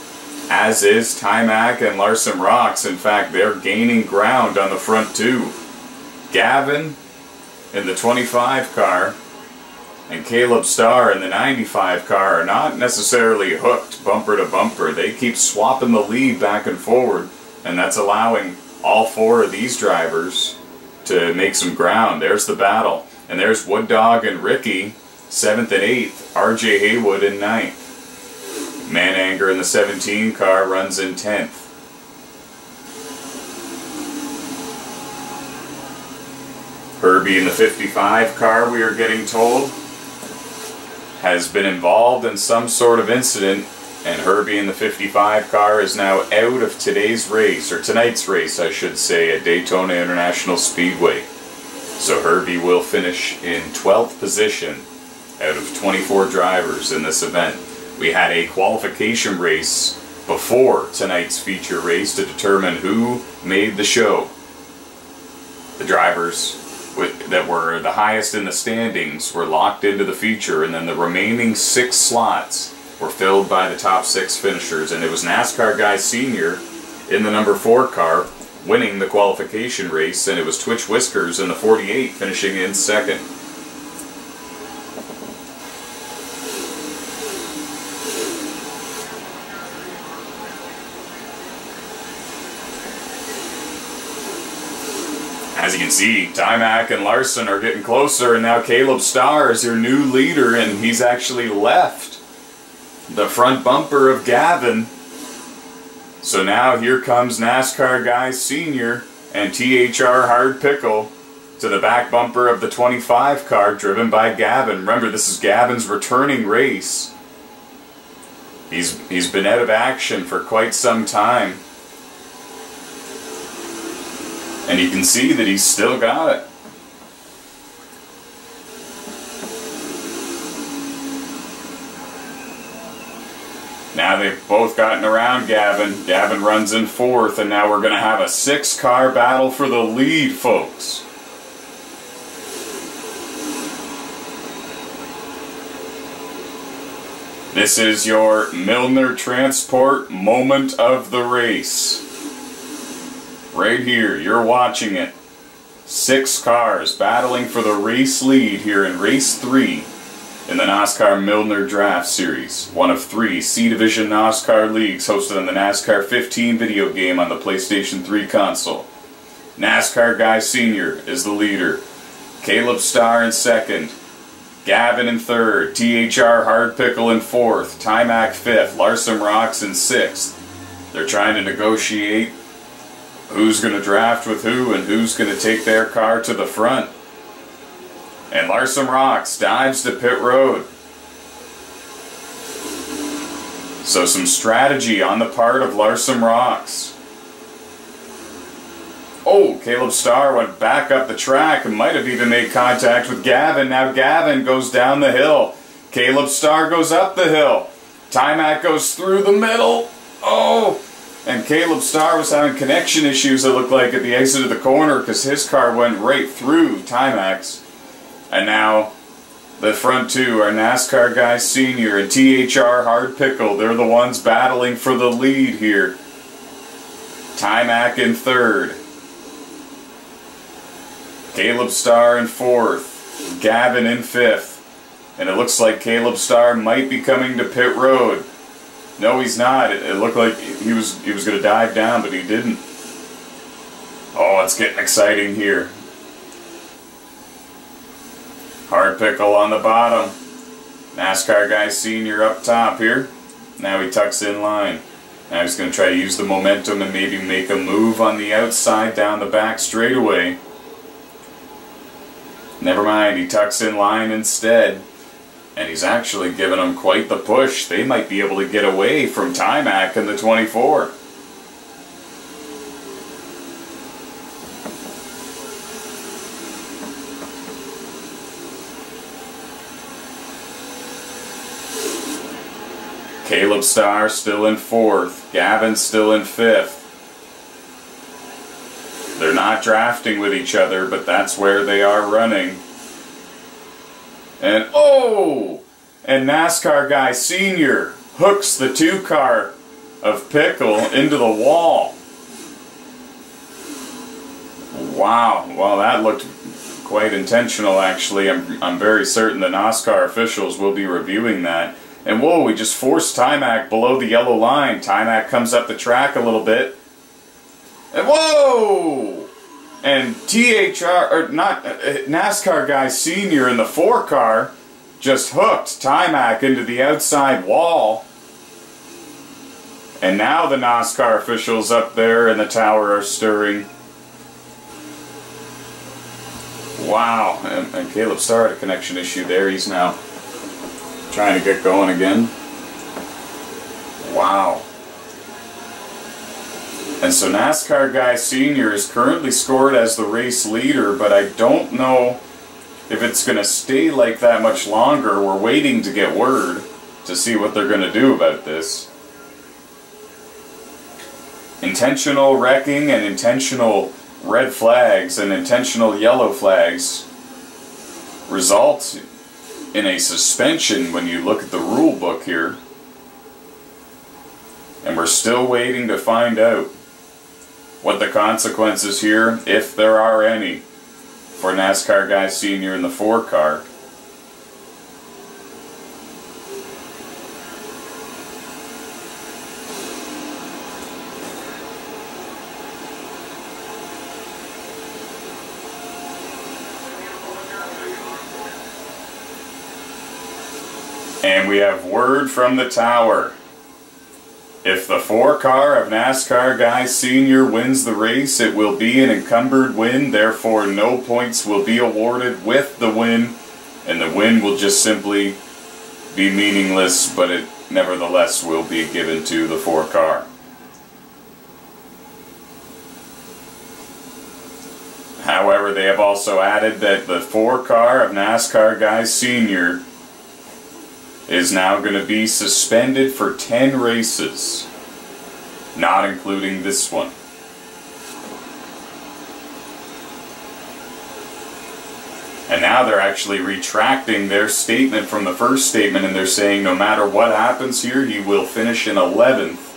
as is Timac and Larson Rocks. In fact, they're gaining ground on the front two. Gavin in the 25 car and Caleb Starr in the 95 car are not necessarily hooked bumper to bumper. They keep swapping the lead back and forward, and that's allowing all four of these drivers to make some ground. There's the battle. And there's Wood Dog and Ricky, 7th and 8th. RJ Haywood in 9th. Mananger in the 17 car runs in 10th. Herbie in the 55 car, we are getting told, has been involved in some sort of incident, and Herbie in the 55 car is now out of today's race, or tonight's race I should say, at Daytona International Speedway. So Herbie will finish in 12th position out of 24 drivers in this event. We had a qualification race before tonight's feature race to determine who made the show. The drivers that were the highest in the standings were locked into the feature, and then the remaining 6 slots were filled by the top 6 finishers, and it was NASCAR Guy Senior in the number 4 car winning the qualification race, and it was Twitch Whiskers in the 48 finishing in 2nd. As you can see, Timac and Larson are getting closer, and now Caleb Starr is your new leader, and he's actually left the front bumper of Gavin. So now here comes NASCAR Guy Senior and THR Hard Pickle to the back bumper of the 25 car driven by Gavin. Remember, this is Gavin's returning race. He's been out of action for quite some time. And you can see that he's still got it. Now they've both gotten around Gavin. Gavin runs in 4th, and now we're going to have a 6-car battle for the lead, folks. This is your Milner Transport moment of the race. Right here, you're watching it. 6 cars battling for the race lead here in race 3 in the NOSSCAR Milner Draft Series, one of 3 C Division NOSSCAR leagues hosted on the NASCAR 15 video game on the PlayStation 3 console. NASCAR Guy Senior is the leader. Caleb Starr in 2nd. Gavin in 3rd. THR Hard Pickle in 4th. Timac 5th. Larson Rocks in 6th. They're trying to negotiate who's going to draft with who and who's going to take their car to the front. And Larson Rocks dives to pit road. So some strategy on the part of Larson Rocks. Oh, Caleb Starr went back up the track and might have even made contact with Gavin. Now Gavin goes down the hill. Caleb Starr goes up the hill. Timac goes through the middle. Oh! And Caleb Starr was having connection issues, it looked like, at the exit of the corner because his car went right through Timac's. And now the front two are NASCAR Guy Senior and THR Hard Pickle. They're the ones battling for the lead here. Timac in 3rd. Caleb Starr in 4th. Gavin in 5th. And it looks like Caleb Starr might be coming to pit road. No, he's not. It looked like he was going to dive down, but he didn't. Oh, it's getting exciting here. Hard Pickle on the bottom. NASCAR Guy Senior up top here. Now he tucks in line. Now he's going to try to use the momentum and maybe make a move on the outside down the back straightaway. Never mind, he tucks in line instead. And he's actually giving them quite the push. They might be able to get away from Timac in the 24. Caleb Starr still in 4th. Gavin still in 5th. They're not drafting with each other, but that's where they are running. And oh! And NASCAR Guy Sr. hooks the 2-car of Pickle into the wall. Wow, well that looked quite intentional actually. I'm very certain the NOSSCAR officials will be reviewing that. And whoa, we just forced Timac below the yellow line. Timac comes up the track a little bit. And whoa! And NASCAR Guy Sr. in the 4-car just hooked Timac into the outside wall. And now the NOSSCAR officials up there in the tower are stirring. Wow, and Caleb Starr had a connection issue there. He's now trying to get going again. Wow. And so NASCAR Guy Sr. is currently scored as the race leader, but I don't know if it's going to stay like that much longer. We're waiting to get word to see what they're going to do about this. Intentional wrecking and intentional red flags and intentional yellow flags result in a suspension when you look at the rule book here. And we're still waiting to find out what the consequences here, if there are any, for NASCAR Guy Sr. in the 4-car. And we have word from the tower. If the 4-car of NASCAR Guy Sr. wins the race, it will be an encumbered win, therefore no points will be awarded with the win, and the win will just simply be meaningless, but it nevertheless will be given to the 4-car. However, they have also added that the 4-car of NASCAR Guy Sr. is now going to be suspended for 10 races, not including this one. And now they're actually retracting their statement from the first statement, and they're saying no matter what happens here, he will finish in 11th.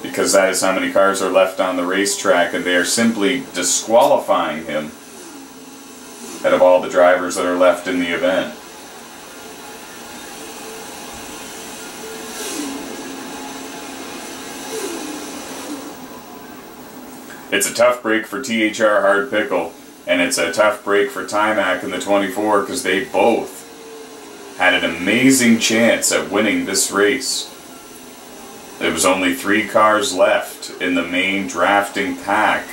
Because that is how many cars are left on the racetrack, and they are simply disqualifying him out of all the drivers that are left in the event. It's a tough break for THR Hard Pickle, and it's a tough break for Timac in the 24 because they both had an amazing chance at winning this race. There was only 3 cars left in the main drafting pack.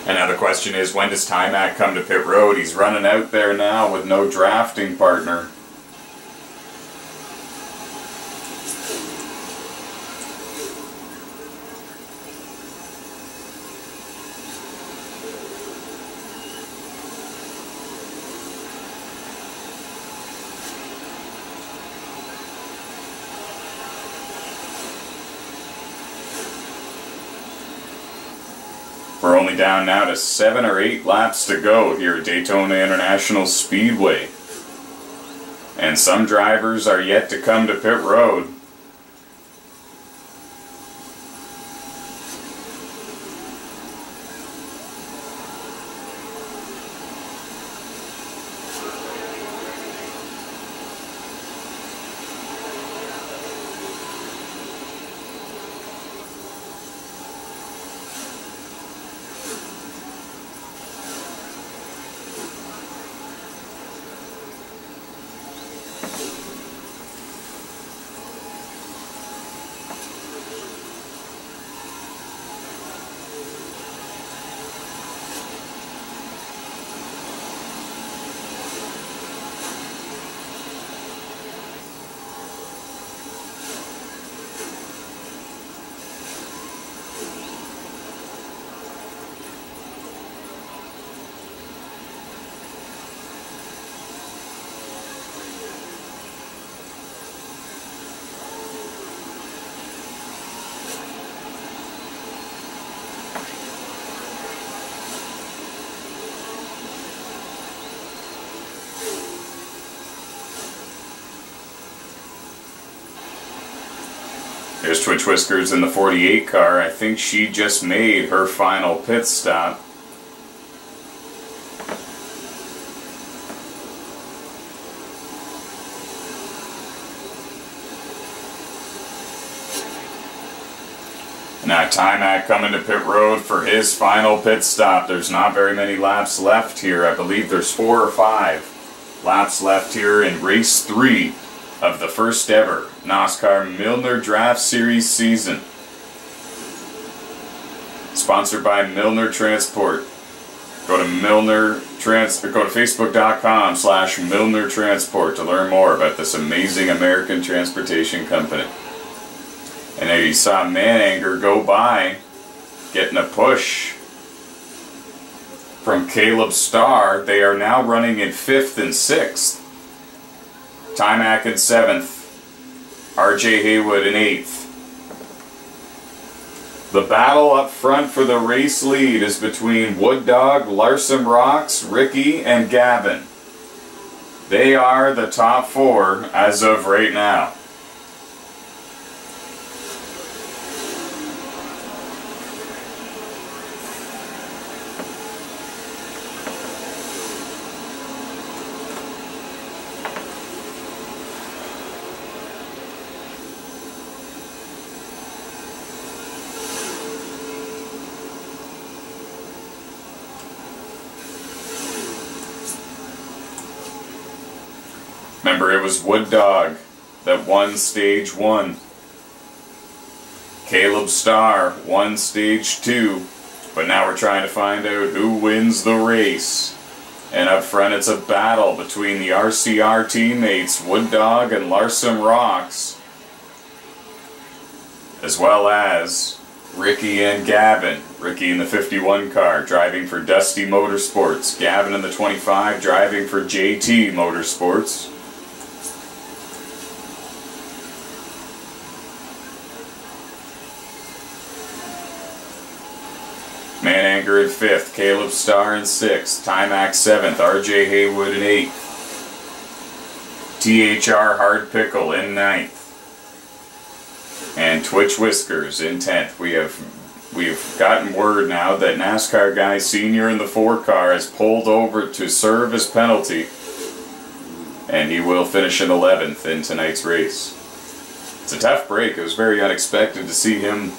And now the question is, when does Timac come to pit road? He's running out there now with no drafting partner. We're only down now to 7 or 8 laps to go here at Daytona International Speedway. And some drivers are yet to come to pit road. There's Twitch Whiskers in the 48 car. I think she just made her final pit stop. Now Timac coming to pit road for his final pit stop. There's not very many laps left here. I believe there's 4 or 5 laps left here in race 3 of the first ever NOSSCAR Milner Draft Series season. Sponsored by Milner Transport. Go to Facebook.com/Milner Transport to learn more about this amazing American transportation company. And there you saw Mananger go by, getting a push from Caleb Starr. They are now running in 5th and 6th. Timac in 7th. RJ Haywood in 8th. The battle up front for the race lead is between Wood Dog, Larson Rocks, Ricky, and Gavin. They are the top 4 as of right now. Remember, it was Wood Dog that won stage 1. Caleb Starr won stage 2. But now we're trying to find out who wins the race. And up front it's a battle between the RCR teammates, Wood Dog and Larson Rocks, as well as Ricky and Gavin. Ricky in the 51 car driving for Dusty Motorsports. Gavin in the 25 driving for JT Motorsports. Mananger in 5th, Caleb Starr in 6th, Timac 7th, RJ Haywood in 8th, THR Hard Pickle in 9th, and Twitch Whiskers in 10th. We've gotten word now that NASCAR Guy Sr. in the 4 car has pulled over to serve his penalty, and he will finish in 11th in tonight's race. It's a tough break. It was very unexpected to see him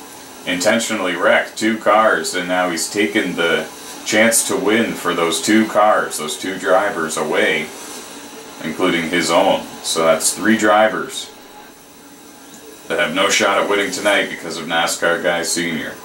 intentionally wrecked 2 cars, and now he's taken the chance to win for those 2 cars, those 2 drivers away, including his own. So that's 3 drivers that have no shot at winning tonight because of NASCAR Guy Sr.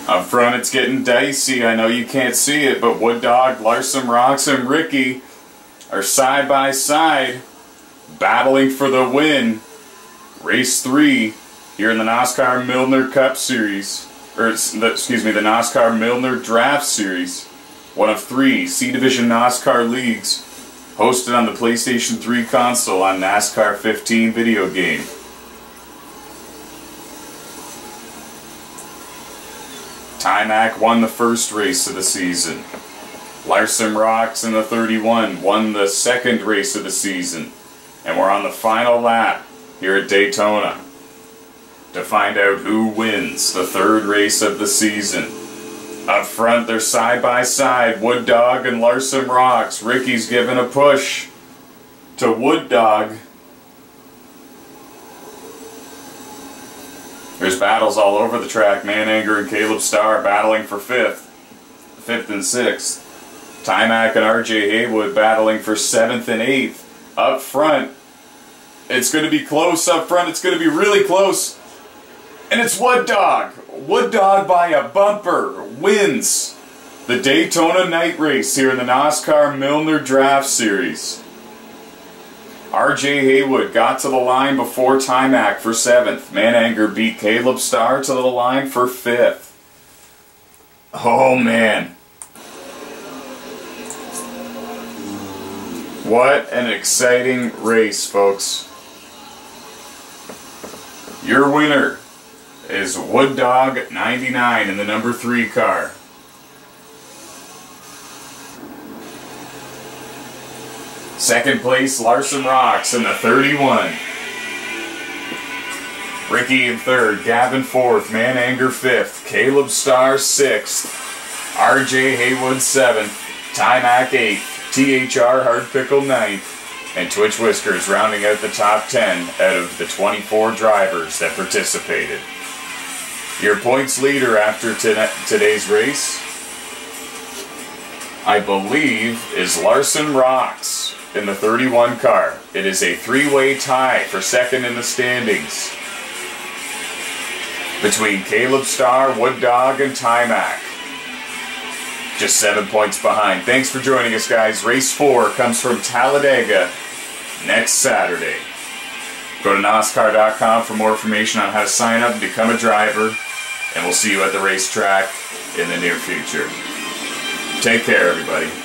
Up front it's getting dicey. I know you can't see it, but Wood Dog, Larson Rocks, and Ricky are side by side battling for the win. Race 3 here in the NOSSCAR Milner Cup Series, or excuse me, the NOSSCAR Milner Draft Series. One of 3 C Division NOSSCAR leagues hosted on the PlayStation 3 console on NASCAR 15 video game. Timac won the first race of the season. Larson Rocks in the 31 won the second race of the season. And we're on the final lap here at Daytona to find out who wins the 3rd race of the season. Up front, they're side by side, Wood Dog and Larson Rocks. Ricky's giving a push to Wood Dog. There's battles all over the track. Mananger and Caleb Starr battling for 5th and 6th. Timac and RJ Haywood battling for 7th and 8th. Up front, it's going to be close up front. It's going to be really close. And it's Wood Dog. Wood Dog by a bumper wins the Daytona night race here in the NOSSCAR Milner Draft Series. RJ Haywood got to the line before Timac for 7th. Mananger beat Caleb Starr to the line for 5th. Oh man. What an exciting race, folks. Your winner is Wood Dog 99 in the number 3 car. Second place, Larson Rocks in the 31. Ricky in 3rd, Gavin 4th, Mananger 5th, Caleb Starr 6th, RJ Haywood 7th, Timac 8th, THR Hard Pickle 9th, and Twitch Whiskers rounding out the top 10 out of the 24 drivers that participated. Your points leader after today's race, I believe, is Larson Rocks in the 31 car. It is a 3-way tie for 2nd in the standings between Caleb Starr, Wood Dog, and Timac. Just 7 points behind. Thanks for joining us, guys. Race 4 comes from Talladega next Saturday. Go to NOSSCAR.com for more information on how to sign up and become a driver, and we'll see you at the racetrack in the near future. Take care, everybody.